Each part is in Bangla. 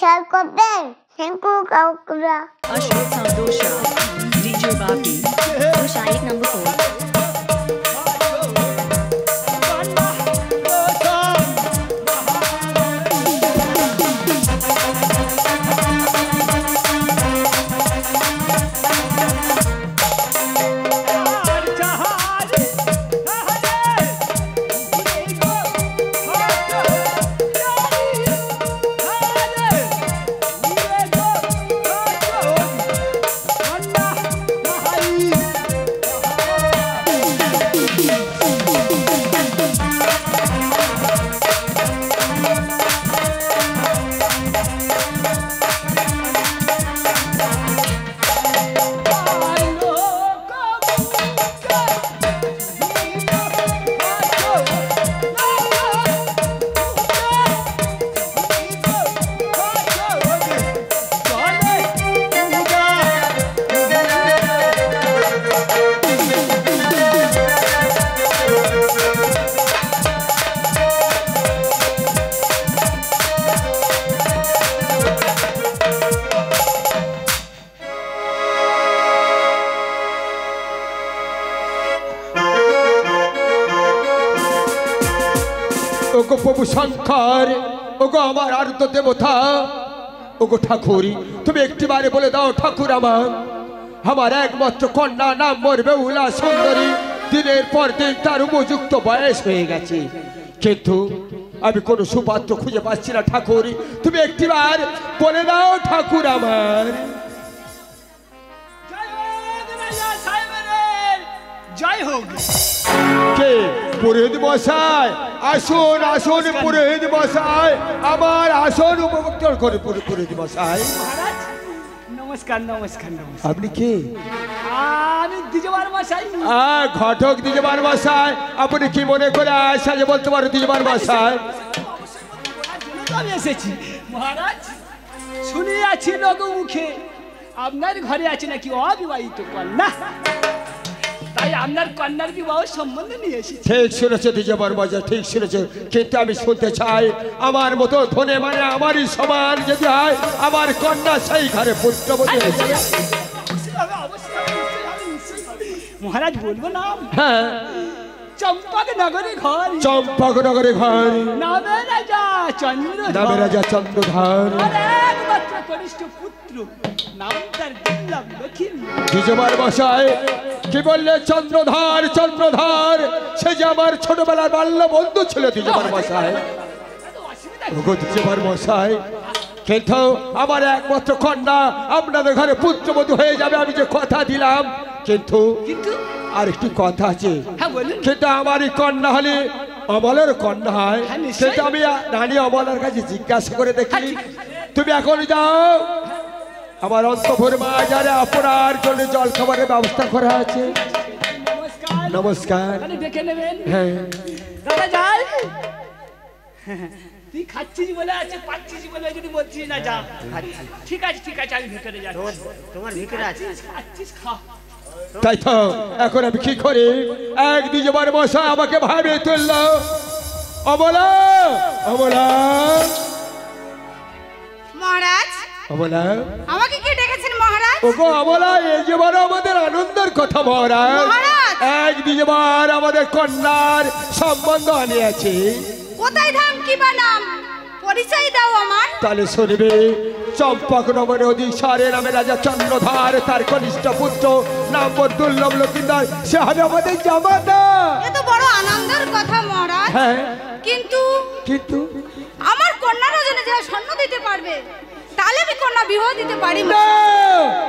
subscribe করবেন থ্যাংক ইউ কাকুরা Ashok Santosha, DJ Babi, Mushayik number 4. ওগো প্রভু শঙ্কর, ওগো আমার আর্ত দেবতা, ওগো ঠাকুরি, তুমি একটিবারে বলে দাও ঠাকুর আমার একমাত্র কন্যা নাম মোর বেহুলা সুন্দরী দিনের পর দিন তার উপযুক্ত বয়স হয়ে গেছে, কিন্তু আমি কোনো সুপাত্র খুঁজে পাচ্ছি না ঠাকুরি, তুমি একটিবার বলে দাও ঠাকুর আমার। জয় হোক। কে পুরোহিত মশাই? আসুন আসুন পুরোহিত মশাই, আমার আসন উপভোগ করে পুরোহিত মশাই। মহারাজ নমস্কার নমস্কার নমস্কার। আপনি কে? আমি দ্বিজবার মশাই। ঘটক দ্বিজবার মশাই, আপনি কি মনে করে সাজে বলতে পারো দ্বিজবার মশাই? আমি এসেছি মহারাজ, শুনিয়াছি লোক মুখে আপনার ঘরে আছে নাকি অবিবাহিত কন্যা, তাই আপনার কন্যার বিবাহ সম্বন্ধে নিয়ে এসেছি। ঠিক শুনেছে দ্বিজবার মশাই, ঠিক শুনেছে, কিন্তু আমি শুনতে চাই আমার মতো ধনে মানে আমারই সমান যদি হয় আমার কন্যা সেই ঘরে পুত্রবতী হয়েছে। মহারাজ বলবো না? হ্যাঁ, চম্পক নগরে ঘর, চম্পক নগরে ঘর, নামে রাজা চন্দ্রধর, নামে রাজা চন্দ্রধর, একমাত্র কনিষ্ঠ পুত্র নাম তার দুর্লভ লক্ষ্মী। দ্বিজবার মশাই কি বললে? চন্দ্রধর, চন্দ্রধর সে যে আমার ছোটবেলার বাল্য বন্ধু ছিল দ্বিজবার মশাই। ওগো দ্বিজবার মশাই, কিন্তু আমার একমাত্র কন্যা আপনাদের ঘরে পুত্রবধূ হয়ে যাবে আমি যে কথা দিলাম, কিন্তু আর একটি কথা আছে, কিন্তু আমার এই কন্যা হলে অমলের কন্যা হয়, কিন্তু আমি রানী অমলের কাছে জিজ্ঞাসা করে দেখি। তুমি এখন যাও, আমার অন্তঃপুর বাজারে আপনার জন্য জল খাবারের ব্যবস্থা করা আছে। নমস্কার। দেখে নেবেন। হ্যাঁ দাদা যাই, তুই খাচ্ছিস বলে আছে, পাচ্ছিস বলে যদি বলছিস না যা। ঠিক আছে ঠিক আছে, আমি ভিতরে যাচ্ছি। তোমার ভিতরে আছে? খাচ্ছিস খা। তাই তো এখন আমি কি করি? এক দ্বিজবার মশাই আমাকে ভাবিয়ে তুলল। অমলা, অমলা, মহারাজ অমলা, আমাকে কি ডেকেছেন মহারাজ? ওগো অমলা, এই যে বড় আমাদের আনন্দের কথা মহারাজ, এক দ্বিজবার আমাদের কন্যার সম্বন্ধ আনিয়াছে। কোথায় ধাম কি বা নাম, পরিচয় দাও আমার। তাহলে শুনবে, চম্পক নগরে অধিসারে নামে রাজা চন্দ্রধর, তার কনিষ্ঠ পুত্র নাম দুর্লভ লক্ষিন্দর, সে হবে আমাদের জামাতা। এ তো বড় আনন্দের কথা মহারাজ। হ্যাঁ, কিন্তু কিন্তু আমার কন্যারা জন্য যা স্বর্ণ দিতে পারবে তাহলে আমি কন্যা বিবাহ দিতে পারি না।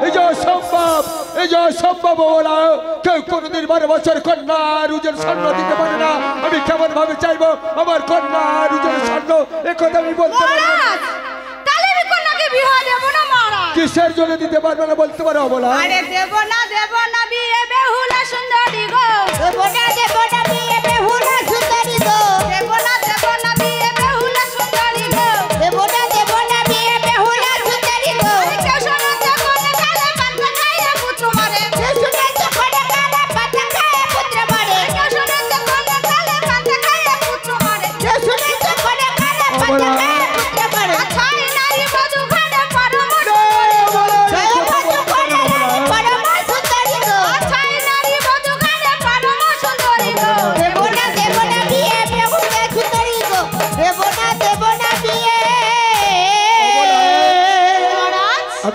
এই যে অসম্ভব, এই যে অসম্ভব বলা, কেউ কোনোদিন 12 বছর কন্যার ওজন স্বর্ণ দিতে পারে না। আমি কেমন ভাবে চাইবো আমার কন্যার ওজন স্বর্ণ, এ কথা আমি বলতে পারবো না। তাহলে আমি কন্যাকে বিবাহ দেব না মহারাজ। কিসের জন্য দিতে পারবে না বলতে পারো বলা? আরে দেব না বিয়ে বেহুলা সুন্দরী গো, দেব না বিয়ে বেহুলা সুন্দরী গো, দেব না বিয়ে বেহুলা সুন্দরী গো, দেব না বিয়ে বেহুলা সুন্দরী গো। কেউ শোনো তো কোনে কালে পান্তা খায় পুত্র মারে, কেউ শোনো তো কোনে কালে পান্তা খায় পুত্র মারে, কেউ শোনো তো কোনে কালে পান্তা খায় পুত্র মারে, কেউ শোনো তো কোনে কালে পান্তা খায় পুত্র মারে। আছাই নাই মধু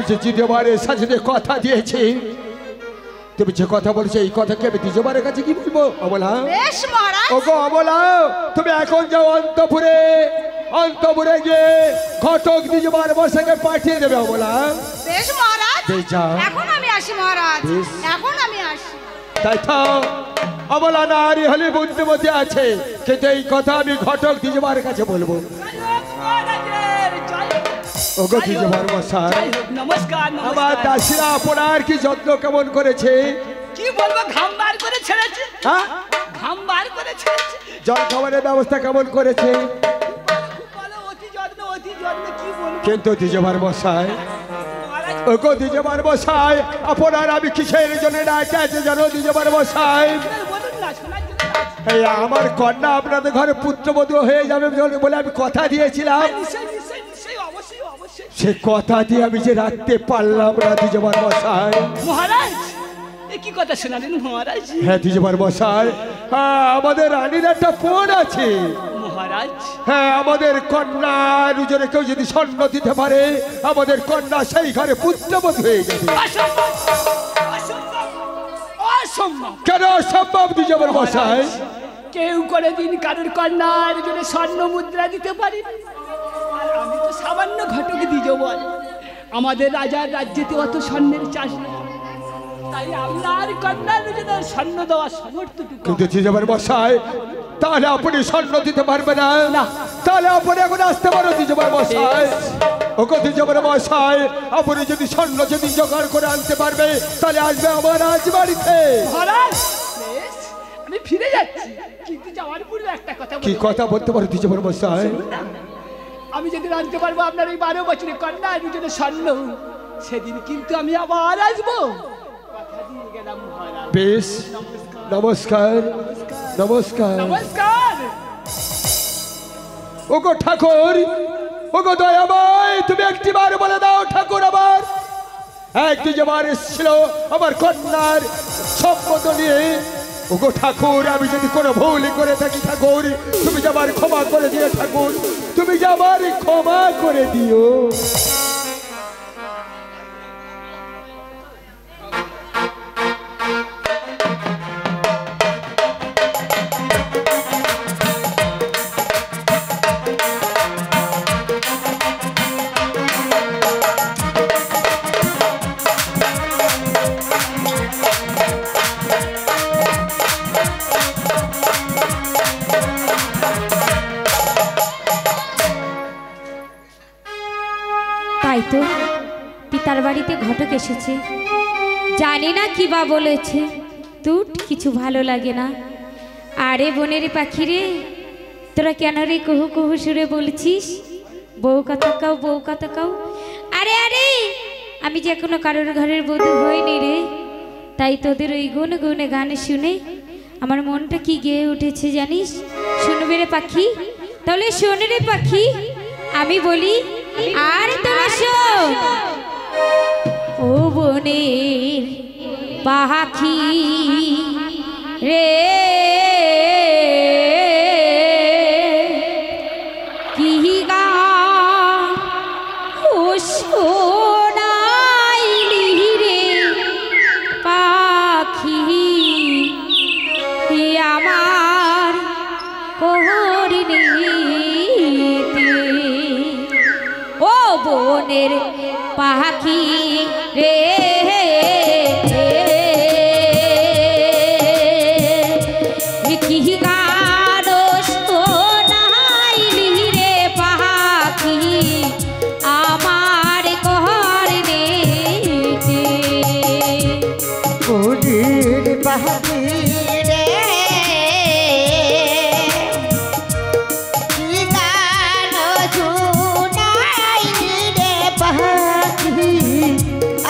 যে দ্বিতীয়বারের সাথে কথা দিয়েছি, তুমি যে কথা বলছো এই কথাকে আমি দ্বিতীয়বারের কাছে কি বলবো অবলা? বেশ মহারাজ। ওগো অবলা, তুমি এখন যাও অন্তপুরে, অন্তপুরে গিয়ে ঘটক দ্বিতীয়বার বসাকে পাঠিয়ে দেবে অবলা। বেশ মহারাজ। বেশ যাও। এখন আমি আসি মহারাজ, বেশ। এখন আমি আসি। তাই তো অবলা নারী হলে বুদ্ধিমতী আছে, কিন্তু এই কথা আমি ঘটক দ্বিতীয়বার কাছে বলবো। ওগো দ্বিতীয়বার মশাই, নমস্কার। আমার দাসীরা আপনার কি যত্ন কেমন করেছে? কি বলবো, ঘাম বার করে ছেড়েছে। হ্যাঁ, ঘাম বার করে ছেড়েছে। জল খাবারের ব্যবস্থা কেমন করেছে? বলো, অতি যত্ন, অতি যত্ন। কি বলবো কিন্তু দ্বিতীয়বার মশাই, মহারাজ? ওগো দ্বিতীয়বার মশাই, আপনার আমি কিসের জন্য ডাকে আছে জানো দ্বিতীয়বার মশাই? বলুন না, শোনার জন্য আছি। এই আমার কন্যা আপনাদের ঘরে পুত্রবধূ হয়ে যাবে বলে আমি কথা দিয়েছিলাম, নিশ্চয়ই, নিশ্চয়ই, নিশ্চয়ই, অবশ্যই, অবশ্যই। সে কথা দিয়ে আমি যে রাখতে পারলাম না দ্বিতীয়বার মশাই। মহারাজ, এ কি কথা শোনালেন মহারাজ? হ্যাঁ দ্বিতীয়বার মশাই, হ্যাঁ আমাদের রানীর একটা ফোন আছে। মহারাজ, হ্যাঁ আমাদের কন্যা দুজনে কেউ যদি স্বর্ণ দিতে পারে, আমাদের কন্যা সেই ঘরে পুত্রবধূ হয়ে যাবে। অসম্ভব, অসম্ভব, অসম্ভব। কেন সম্ভব দ্বিতীয়বার মশাই? কেউ করে দিন কারোর কন্যার জন্য স্বর্ণ মুদ্রা দিতে পারি, আর আমি তো সামান্য ঘটক দিজ বল। আমাদের রাজার রাজ্যেতে অত স্বর্ণের চাষ নেই, তাই আপনার কন্যার জন্য স্বর্ণ দেওয়ার সমর্থটুকু। কিন্তু দ্বিতীয়বার মশাই, তাহলে আপনি স্বর্ণ দিতে পারবেন না? তাহলে আপনি এখন আসতে পারো দ্বিতীয়বার মশাই। ওকে দ্বিতীয়বার মশাই, আপনি যদি স্বর্ণ যদি জোগাড় করে আনতে পারবে, তাহলে আসবে আমার রাজবাড়িতে। মহারাজ, বেশ, আমি ফিরে যাচ্ছি, কিন্তু যাওয়ার পূর্বে একটা কথা কি বলি। কথা বলতে পারো দ্বিতীয়বার মশাই? আমি যেদিন আনতে পারবো আপনার এই 12 বছরের কন্যা দুজনে স্বর্ণ, সেদিন কিন্তু আমি আবার আসবো, কথা দিয়ে গেলাম মহারাজ। বেশ, নমস্কার নমস্কার। নমস্কার। ওগো ঠাকুর, ওগো দয়াময়, তুমি একটিবার বলে দাও ঠাকুর আমার একটি যেবার এসেছিল আমার কন্যার সম্পদ নিয়ে। ওগো ঠাকুর, আমি যদি কোনো ভুল করে থাকি ঠাকুর, তুমি যাবার ক্ষমা করে দিও ঠাকুর, তুমি যাবার ক্ষমা করে দিও। তাই তো পিতার বাড়িতে ঘটক এসেছে, জানি না কি বা বলেছে, তুট কিছু ভালো লাগে না। আরে বনের পাখি রে, তোরা কেন রে কুহু কুহু সুরে বলছিস? বউ কথা কাও, বউ কথা কাও। আরে আরে, আমি যে এখনো কারোর ঘরের বধূ হইনি রে, তাই তোদের ওই গুনে গুনে গান শুনে আমার মনটা কি গেয়ে উঠেছে জানিস? শুনবে রে পাখি? তাহলে শোন রে পাখি, আমি বলি আর তোরা শোন। ও বনের পাখি রে, কি গান ও শোনাইলি রে পাখি আমার কোহরিনীতে। ও বনের পাখি রে, কি গান শোনাইলি রে পাখি আমার কোহরিনীতে। বনের পাখি রে, কি গান শোনাইলি রে পাখি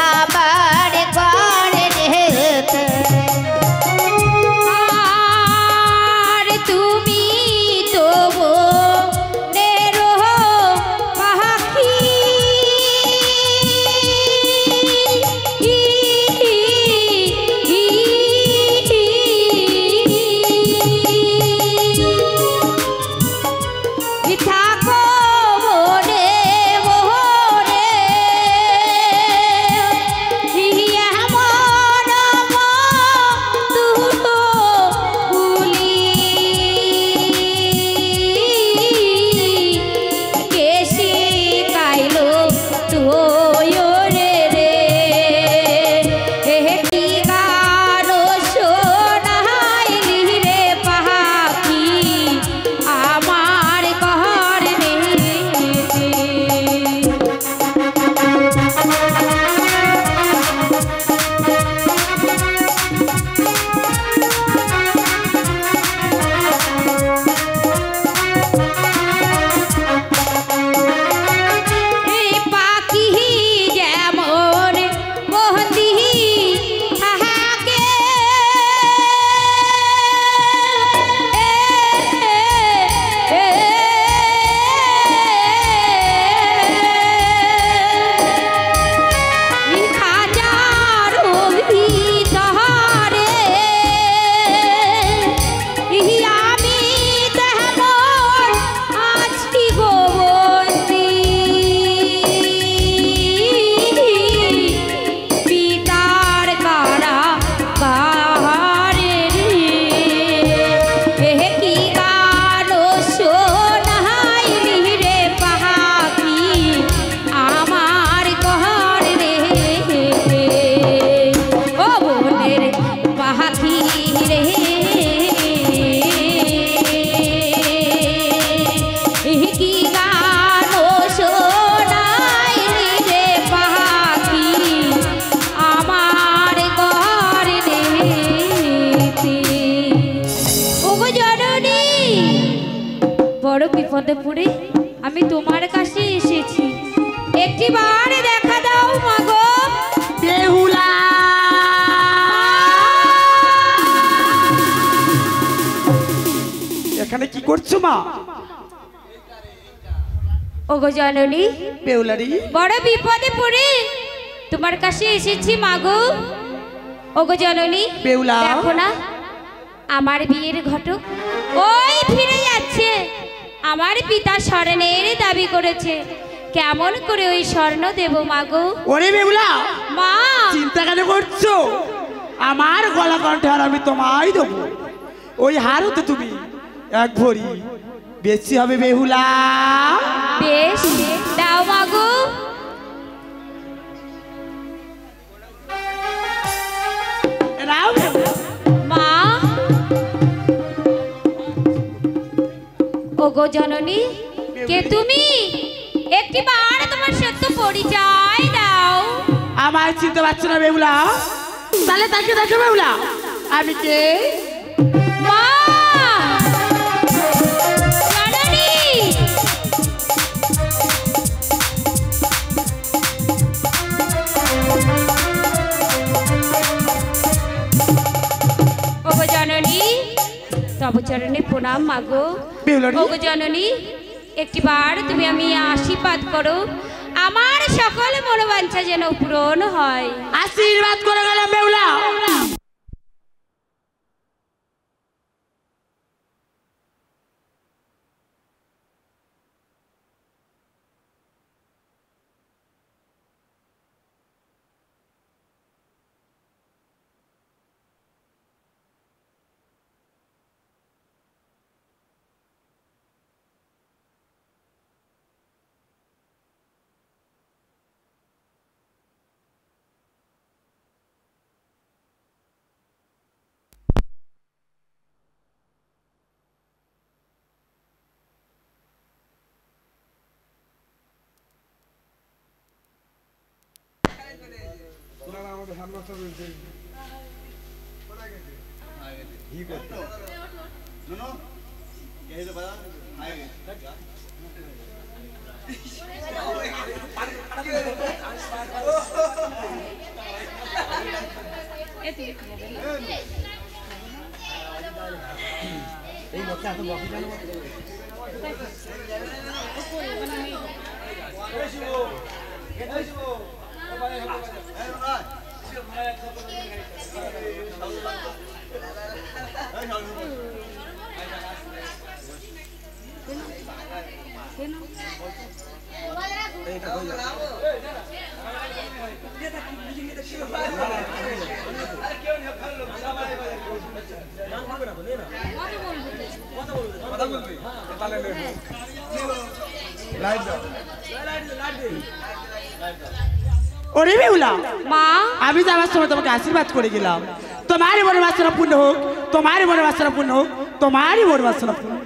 আমার বড় বিপদে পড়ে আমি তোমার কাছে এসেছি, একটি বার দেখা দাও মাগো। বেহুলা এখানে কি করছো মা? ওগো জননী, বেহুলারি বড় বিপদে পড়ে তোমার কাছে এসেছি মাগো। ওগো জননী, বেহুলা দেখো না আমার বিয়ের ঘটক ওই ফিরে যাচ্ছে। আমার পিতা স্বর্ণের দাবি করেছে, কেমন করে ওই স্বর্ণ দেব মাগো? ওরে বেহুলা মা, চিন্তা কেন করছো? আমার গলা কণ্ঠে আর আমি তোমায় দেবো। ওই হারও তো তুমি এক ভরি বেশি হবে বেহুলা। বেশ দাও মাগো। নাও বেহুলা। মা, ওগো জননী, কে তুমি? একটি বার তোমার সত্য পরিচয় দাও। আমার চিনতে পারছো না বেহুলা? তাহলে তাকে দেখো বেহুলা আমি কে। মা, জননী, ওগো জননী, তব চরণে প্রণাম মাগো। বেহুলারি ওগো জননী, একটিবার তুমি আমি আশীর্বাদ করো, আমার সকল মনোবাঞ্ছা যেন পূরণ হয়। আশীর্বাদ করে গেলাম বেহুলা। ওরে বেহুলা, মা, আমি যাওয়ার সময় তোমাকে আশীর্বাদ করে গেলাম, তোমারই বড় বাসনা পূর্ণ হোক, তোমারই বড় বাসনা পূর্ণ হোক, তোমারই বড় বাসনা পূর্ণ হোক।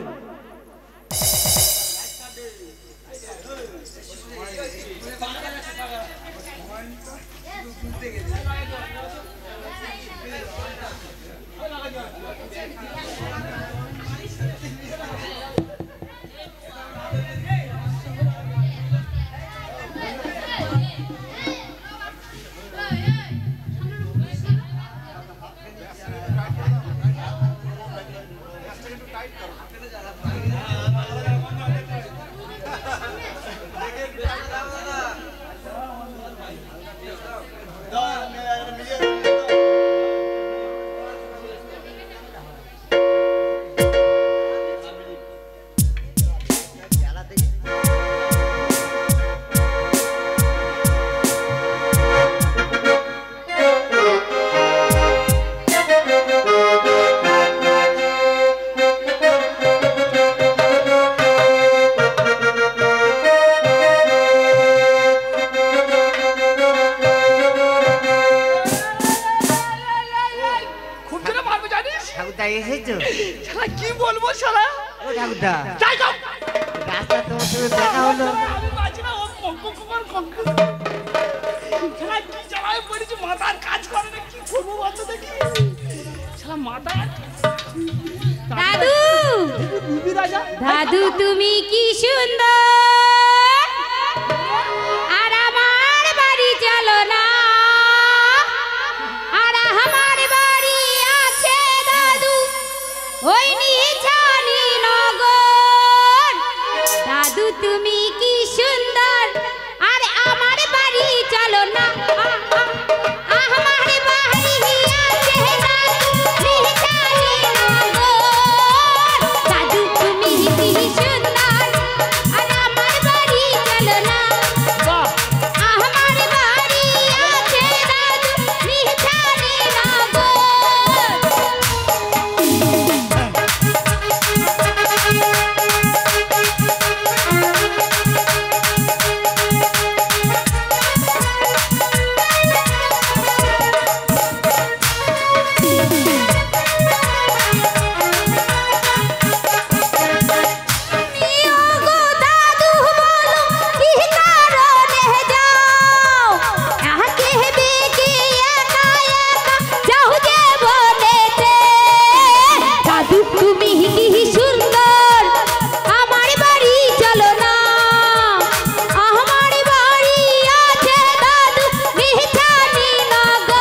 কি বলবো শালা? রাস্তা তোমার সাথে দেখা হলো। মাথার কাজ করে না, কি করবো বলতো দেখি। মাথা দাদু রুবি রাজা দাদু তুমি কি সুন্দর আর আমার বাড়ি চলো না আর আমার বাড়ি আছে দাদু ওই নিচানি নগর দাদু তুমি কি সুন্দর আর আমার বাড়ি চলো না আমার বাড়ি আছে দাদু নিচানি নগর দাদু তুমি কি সুন্দর আর আমার বাড়ি চলো না বাহ আমার বাড়ি আছে দাদু নিচানি নগর গো দাদু বলো কি কারণে যাও আকে বেগে একা একা যাও যে বলেতে দাদু তুমি কি সুন্দর আমার বাড়ি চলো না আমার বাড়ি আছে দাদু নিচানি নগর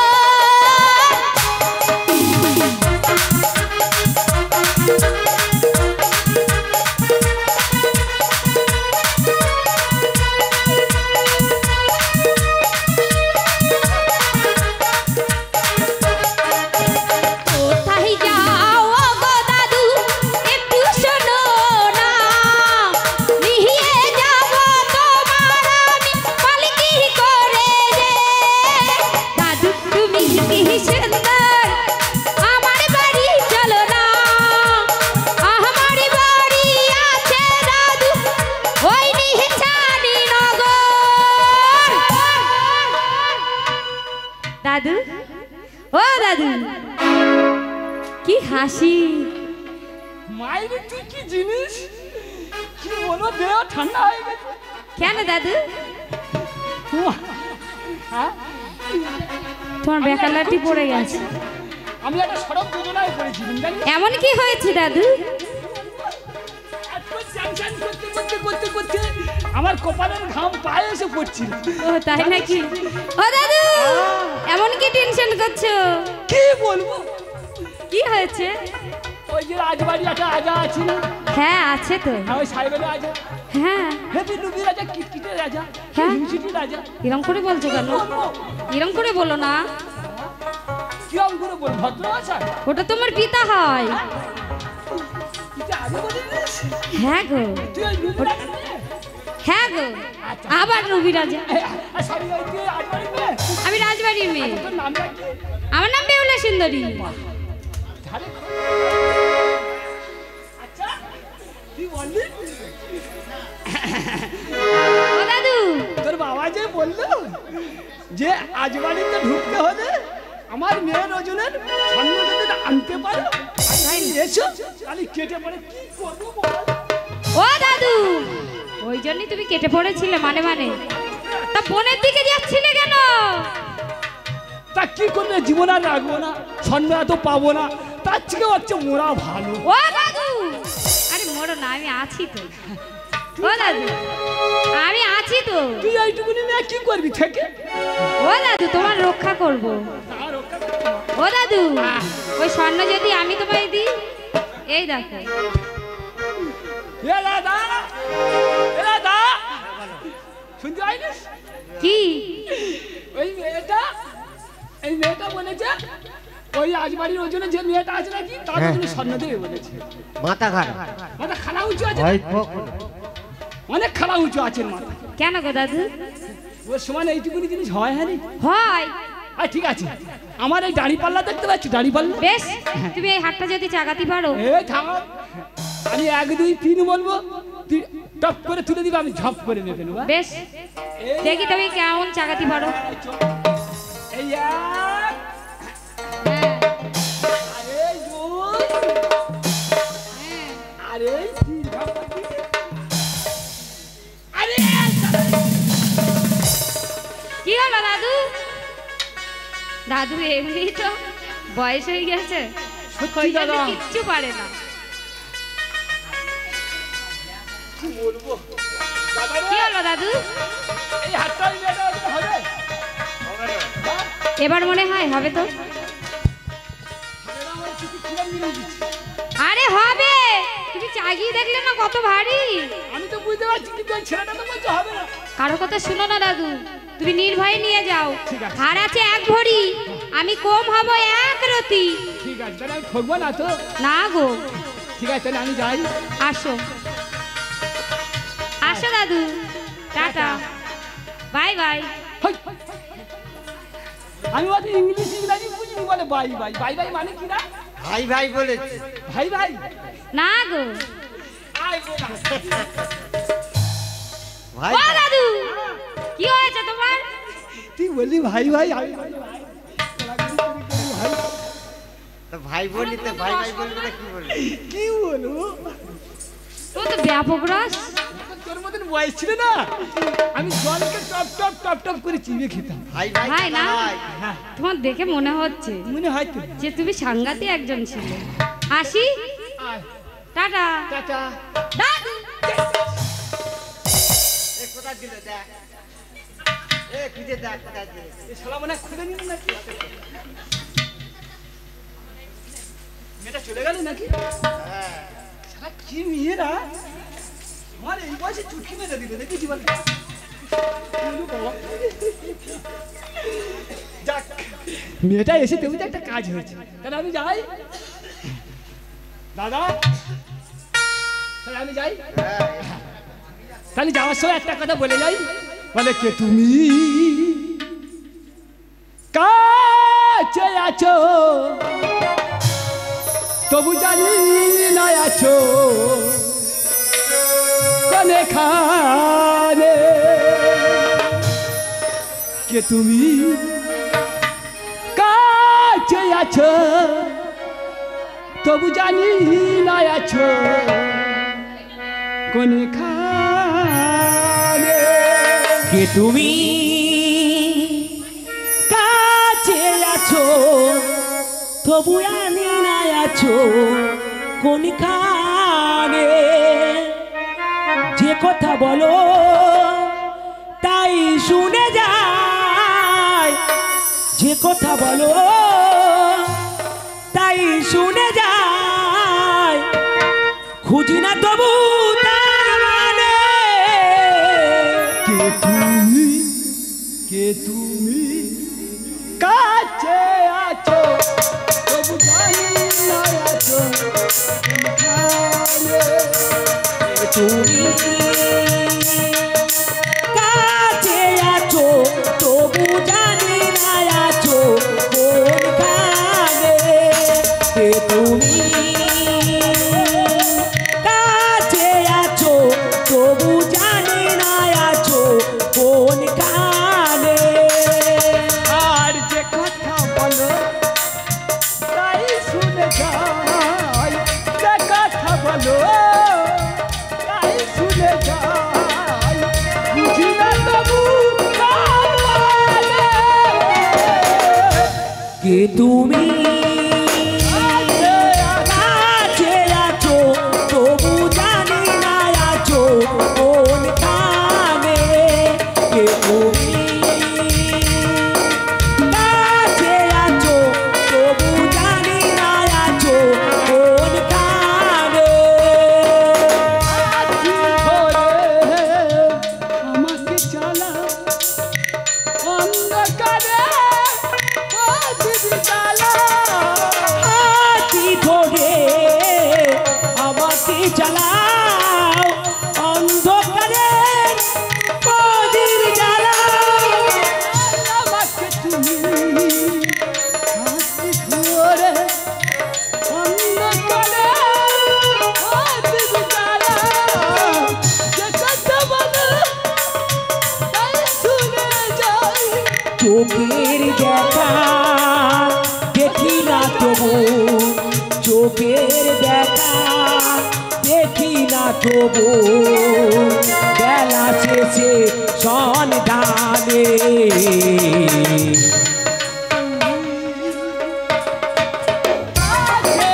কোথায় যাও গো দাদু একটু শোনো না নিয়ে যাব তোমার আমি পালকি করে রে দাদু তুমি কি সুন্দর আমার বাড়ি চলো না আমার বাড়ি আছে দাদু ওই নিচানি নগর দাদু ও দাদু কি হাসি মায়ের তুই কি জিনিস কি বলো দেহ ঠান্ডা হয়ে গেছে কেন দাদু হ্যাঁ তোমার বেকালাটি পড়ে গেছে আমি একটা সড়ক যোজনায় পড়েছি জানি এমন কি হয়েছে দাদু এত চ্যাংচ্যাং করতে করতে করতে করতে আমার কপালের ঘাম পায়ে এসে পড়ছিল ও তাই নাকি ও দাদু এমন কি টেনশন করছো কি বলবো কি হয়েছে ওই যে রাজবাড়ি একটা রাজা আছে না হ্যাঁ আছে তো আর ওই সাইবের রাজা হ্যাঁ হেপি লুবি রাজা কিটকিটের রাজা হ্যাঁ। হিমশিটি রাজা এরম করে বলছো কেন এরম করে বলো না কিরম করে বল ভদ্র ভাষা ওটা তোমার পিতা হয় এটা আগে বলিস হ্যাঁ গো তুই ওই লুবি রাজা নে। হ্যাঁ গো আবার রবি রাজা আর সরি ওই যে রাজবাড়ি মেয়ে আমি রাজবাড়ির মেয়ে তোর নামটা কি আমার নাম বেহুলা সুন্দরী ধারে আচ্ছা তুই বললি ও দাদু তোর বাবা যে বললো যে আজ বাড়িতে ঢুকতে হলে আমার মেয়ের ওজনের স্বর্ণ যদি আনতে পারো তাই এসো তাহলে কেটে পড়ে কি করবো বল? ও দাদু ওই জন্যই তুমি কেটে পড়েছিলে মানে মানে তা বোনের দিকে যাচ্ছিলে কেন তা কি করবে জীবন আর রাখবো না স্বর্ণ এত পাবো না তার থেকে হচ্ছে মোরা ভালো ও দাদু আরে মরো না আমি আছি তো ও দাদু আমি আছি তো তুই এইটুকুনি নিয়ে কি করবি থেকে ও দাদু তোমার রক্ষা করব আর রক্ষা করতে হবে। ও দাদু ওই স্বর্ণ যদি আমি তোমায় দিই এই দেখো এ দাদা এ দাদা শুনতে পাইনিস কি ওই মেয়েটা বলেছে ওই আজবাড়ির ওজনে যে মেয়েটা আছে নাকি তার জন্য স্বর্ণ দেবে বলেছে মাথা ঘাট মাথা খালা উঁচু আছে ওই অনেক খালা উঁচু আছে মাথা কেন গো দাদু ওর সমান এইটুকুনি জিনিস হয় হ্যাঁ রে হয় আর ঠিক আছে আমার এই দাড়ি পাল্লা দেখতে পাচ্ছি দাড়ি পাল্লা বেশ তুমি এই হাতটা যদি চাগাতে পারো এই থাম আমি 1 2 3 বলবো তুই টপ করে তুলে দিবি আমি ঝপ করে নেবে নেব বেশ দেখি তুমি কেমন চাগাতে পারো এই এক হ্যাঁ আরে দুই আরে তিন ঝপ করে দিবি। আরে কি হলো দাদু দাদু এমনি তো বয়স হয়ে গেছে ওই জন্য কিচ্ছু পারে না। কি বলবো দাদা কি হলো দাদু? এই হাতটা হবে এবার মনে হয় হবে তো। আরে হবে, তুমি চাগিয়ে দেখলে না কত ভারী। আমি তো বুঝতে পারছি কিন্তু ছেলেটা তো বলছে হবে না। কারো কথা শুনো না দাদু, তুমি নির্ভয়ে নিয়ে যাও। ঠিক আছে। হার আছে 1 ভরি, আমি কম হব 1 রতি। ঠিক আছে তাহলে আমি ঠকবো না তো? না গো। ঠিক আছে তাহলে আমি যাই। আসো আসো দাদু, টাটা, বাই বাই। আমি বলছি ইংলিশ ইংরাজি বুঝিনি, বলে বাই বাই। বাই বাই মানে কি না? ভাই ভাই বলেছে। ভাই ভাই না গো। আয় গো না। ভাই ও দাদু, কি হয়েছে তোমার? তুই বললি ভাই ভাই আমি তো ভাই বলি তো ভাই ভাই বলবি না কি বলবি? কি বলবো? ও তো ব্যাপক রস। তোর মতন বয়স ছিল না, আমি জলকে টপ টপ টপ টপ করে চিবিয়ে খেতাম। ভাই ভাই ভাই না, ভাই। তোমার দেখে মনে হচ্ছে মনে হয় তো। যে তুমি সাংঘাতিক একজন ছিলে। আসি, আয় টাটা। টাটা। দাদু, এ কোথা দিল দেখ। এ খুঁজে দেখ কোথা দিল। এই শালা মনে হয় খুলে নিল নাকি? মেয়েটা চলে গেল নাকি? হ্যাঁ। শালা কি মেয়েরা আমার এই বয়সে চুটকি মেরে দিল, দেখেছি বল। যাক, মেয়েটা এসে তেমনি একটা কাজ হয়েছে। তাহলে আমি যাই দাদা, তাহলে আমি যাই। তাহলে যাওয়ার সময় একটা কথা বলে যাই, বলে কে তুমি কাছে আছো তবু জানি না আছো কোনখানে। কে তুমি কাছে আছো তবু জানি না আছো কোনখানে। কে তুমি কাছে আছো তবু জানি না আছো কোনখানে। যে কথা বলো তাই শুনে যায়, যে কথা বলো তাই শুনে যায়, খুঁজি না তবু তার মানে। কে তুমি, কে তুমি কাছে আছো তবু জানি না আছো কোনখানে। তুমি কাছে আছো তবু জানি না আছো কোনখানে। কে তুমি কাছে আছো তবু জানি না আছো কোনখানে। আর যে কথা বলো তাই শুনে যাই, যে কথা বলো তাই শুনে যাই, বুঝি না তবু কার মানে। কে তুমি কাছে আছো তবু জানি না আছো কোনখানে। কে তুমি কাছে আছো তবু জানি না আছো কোনখানে। আছি ধরে আমাকে চালা অন্ধকারে, ও দিদি চালা। হাতি ধরে আমাকে চালাও অন্ধকারের প্রদীপ জ্বালাও। আমাকে তুমি হাসি ধরে অন্ধকারে, ও দিদি চালা। যে কথা বলো তাই শুনে যাই, চোখের দেখা দেখি না তবু, চোখের দেখা দেখি না তবু, বেলা শেষে সন্ধানে। কাছে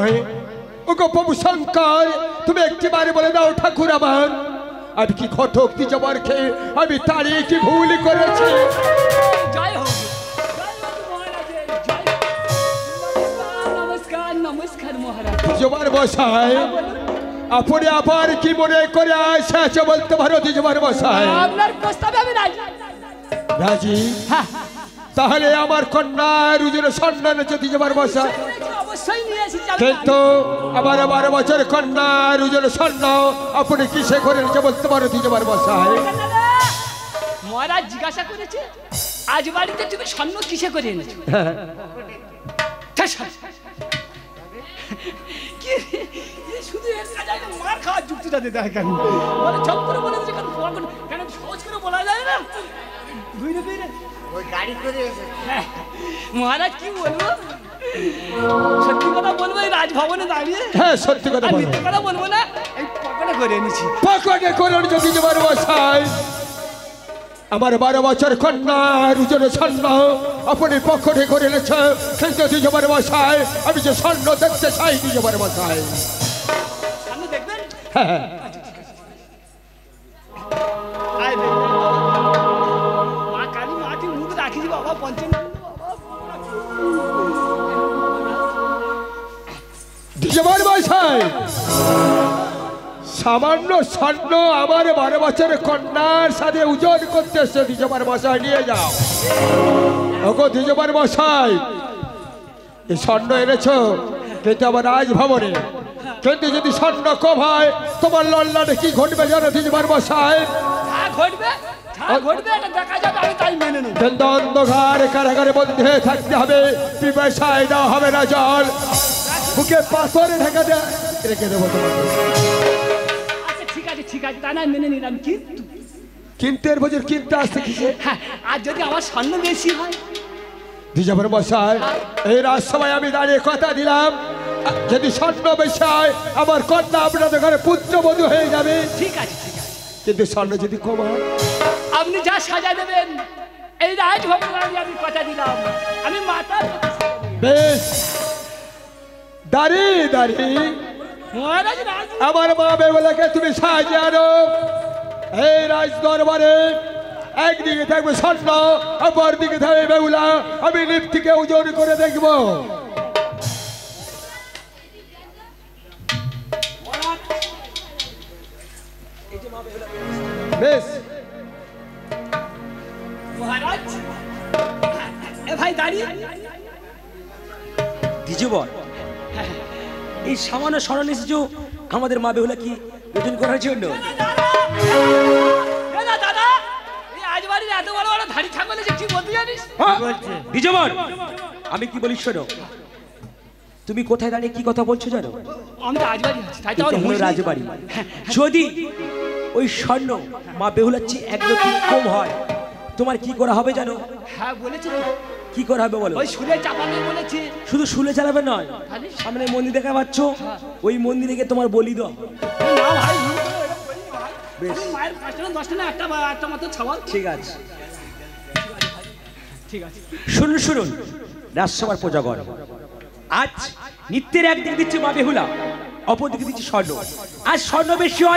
নয়। ওগো প্রভু শঙ্কর, তুমি একটিবারে বলে দাও ঠাকুর আমার, আমি কি ঘটক দ্বিজবার খেয়ে আমি তারই কি ভুল করেছি? জয় হোক, জয় হোক মহারাজের, জয় হোক। নমস্কার নমস্কার মহারাজ। দ্বিজবার মশাই, আপনি আবার কি মনে করে আসছে বলতে পারো দ্বিজবার মশাই? আপনার প্রস্তাবে আমি রাজি। রাজি? হ্যাঁ, তাহলে আমার কন্যা রুজুর সম্মান আছে দ্বিজবার মশাই। অবশ্যই নিয়ে এসেছি। কিন্তু আমার 12 বছর কন্যা রুজুর স্বর্ণ আপনি কিসে করে নিচে বলতে পারো দ্বিজবার মশাই? মহারাজ জিজ্ঞাসা করেছে আজ বাড়িতে তুমি স্বর্ণ কিসে করে এনেছো? শুধু মার খাওয়ার যুক্তিটা দিতে হয় কেন? বলে চপ করে বলে দিচ্ছে কেন? কেন সহজ করে বলা যায় না? বুঝলে বুঝলে ওই গাড়ি করে এসে মহারাজ কি বলবো? সত্যি কথা বলবো, এই রাজভবনে দাঁড়িয়ে হ্যাঁ সত্যি কথা আর বলো। মিথ্যে কথা বলবো না, এই পকেটে করে এনেছি। পকেটে করে নিচে দ্বিজবার মশাই, আমার 12 বছর কন্যা রুজুর স্বর্ণ আপনি পকেটে করে এনেছে। কিন্তু দ্বিজবার মশাই, আমি যে স্বর্ণ দেখতে চাই দ্বিজবার মশাই। সামনে দেখবেন? হ্যাঁ আয় দেখবেন। মা কালী মাটি মুখ রাখিছি বাবা পঞ্চম। দ্বিজবার মশাই, সামান্য স্বর্ণ আমার 12 বছরের কন্যার সাথে ওজন করতে এসছে দ্বিজবার মশাই, নিয়ে যাও। ওগো দ্বিজবার মশাই, এই স্বর্ণ এনেছ কিন্তু আমার রাজভবনে, কিন্তু যদি স্বর্ণ কম হয় তোমার লল্লানে কি ঘটবে জানো দ্বিজবার মশাই? যা ঘটবে যা ঘটবে এটা দেখা যাবে, আমি তাই মেনে নেব। কিন্তু অন্ধকার কারাগারে বন্ধ হয়ে থাকতে হবে, পিপাসায় দেওয়া হবে না জল, বুকে পাথরে ঢেকে রেখে দেবো তোমাকে। আচ্ছা ঠিক আছে ঠিক আছে, তা না মেনে নিলাম, কিন্তু কিন্তু এর বছর কিনতে আসতে কিসে? হ্যাঁ, আর যদি আমার স্বর্ণ বেশি হয়? দ্বিজবার মশাই, এই রাজসভায় আমি দাঁড়িয়ে কথা দিলাম, যদি স্বর্ণ বেশি হয় আমার কন্যা আপনাদের ঘরে পুত্রবধূ হয়ে যাবে। ঠিক আছে ঠিক আছে, কিন্তু স্বর্ণ যদি কম হয়? আপনি যা সাজা দেবেন এই রাজভবনে আমি কথা দিলাম, আমি মাতা। বেশ, দাঁড়িয়ে দাঁড়িয়ে মহারাজ রাজি। আমার মা বেগুলাকে তুমি সাহায্য আনো। এই রাজ দরবারে একদিকে থাকবে স্বর্ণ, অপর দিকে থাকবে বেগুলা, আমি লিপ্তিকে ওজন করে দেখব। বেশ, মহারাজ এ ভাই দাঁড়িয়ে। দ্বিজবর, এই সামান্য স্মরণ এসেছো আমাদের মা বেহুলা কি ওজন করার জন্য? দাদা দাদা, এই আজ বাড়ির এত বড় বড় ধাড়ি ছাগল এসে কি বলতে জানিস? দ্বিজবর, আমি কি বলি শোনো, তুমি কোথায় দাঁড়িয়ে কি কথা বলছো জানো? আমি তো আজ বাড়ি আছি, তাই তো এটা আমার হলো হুঁশ নেই। রাজবাড়ি। যদি ওই স্বর্ণ মা বেহুলার চেয়ে এক রকম কম হয়, তোমার কি করা হবে জানো? হ্যাঁ বলেছি তো, কি করা হবে বলো? ওই শুনে চাপাবে বলেছে। শুধু শুলে চালাবে নয়, তাহলে? সামনে মন্দির দেখা পাচ্ছ, ওই মন্দিরে গিয়ে তোমার বলি দাও। না ভাই, ভুল করে এরকম করিনি ভাই। আমি মায়ের 5টা না 10টা না একটা মাত্র ছাওয়াল। ঠিক আছে, ঠিক আছে। শুনুন শুনুন রাজসভার প্রজাগণ, আজ নিত্যের একদিকে দিচ্ছে মা বেহুলা, অপরদিকে দিচ্ছে স্বর্ণ। আজ স্বর্ণ বেশি হয়